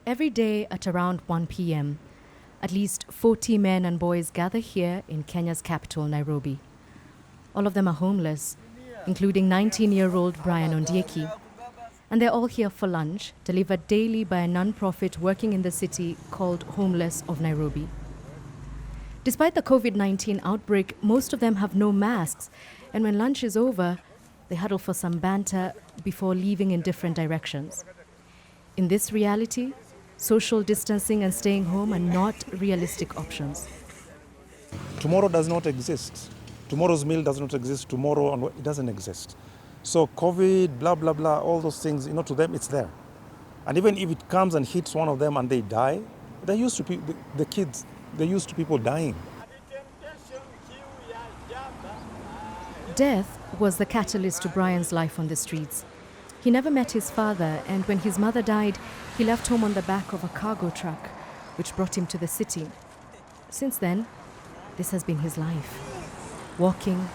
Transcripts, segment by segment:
Every day at around 1 p.m., at least 40 men and boys gather here in Kenya's capital, Nairobi. All of them are homeless, including 19-year-old Brian Ondieki. And they're all here for lunch, delivered daily by a non-profit working in the city called Homeless of Nairobi. Despite the COVID-19 outbreak, most of them have no masks, and when lunch is over, they huddle for some banter before leaving in different directions. In this reality, social distancing and staying home are not realistic options. Tomorrow does not exist. Tomorrow's meal does not exist. Tomorrow, it doesn't exist. So COVID, blah, blah, blah, all those things, to them it's there. And even if it comes and hits one of them and they die, they're used to the kids, they're used to people dying. Death was the catalyst to Brian's life on the streets. He never met his father, and when his mother died, he left home on the back of a cargo truck, which brought him to the city. Since then, this has been his life. Walking,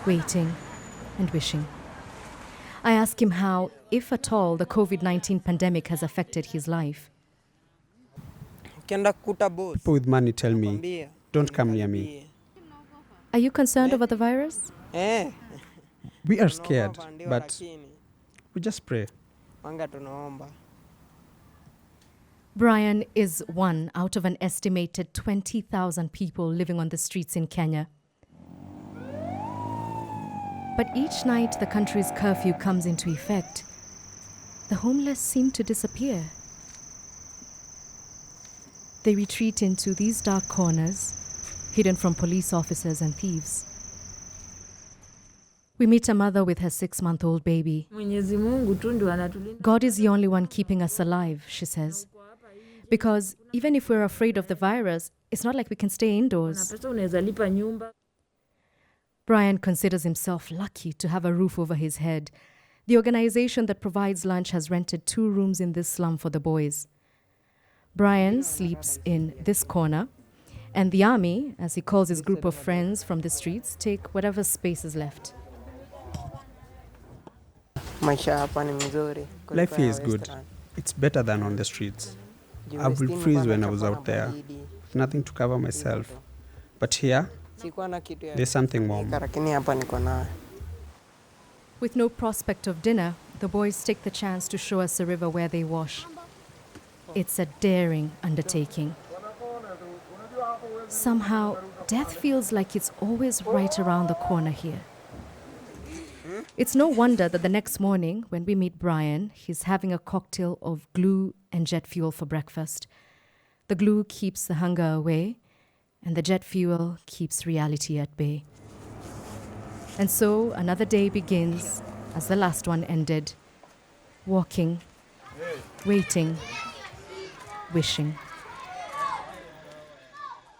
waiting, and wishing. I ask him how, if at all, the COVID-19 pandemic has affected his life. People with money tell me, don't come near me. Are you concerned over the virus? We are scared, but we just pray. Brian is one out of an estimated 20,000 people living on the streets in Kenya. But each night the country's curfew comes into effect, the homeless seem to disappear. They retreat into these dark corners, hidden from police officers and thieves. We meet a mother with her 6-month-old baby. God is the only one keeping us alive, she says. Because even if we're afraid of the virus, it's not like we can stay indoors. Brian considers himself lucky to have a roof over his head. The organization that provides lunch has rented 2 rooms in this slum for the boys. Brian sleeps in this corner, and the army, as he calls his group of friends from the streets, take whatever space is left. Life here is good. It's better than on the streets. I would freeze when I was out there, with nothing to cover myself. But here, there's something warm. With no prospect of dinner, the boys take the chance to show us a river where they wash. It's a daring undertaking. Somehow, death feels like it's always right around the corner here. It's no wonder that the next morning, when we meet Brian, he's having a cocktail of glue and jet fuel for breakfast. The glue keeps the hunger away, and the jet fuel keeps reality at bay. And so another day begins, as the last one ended, walking, waiting, wishing.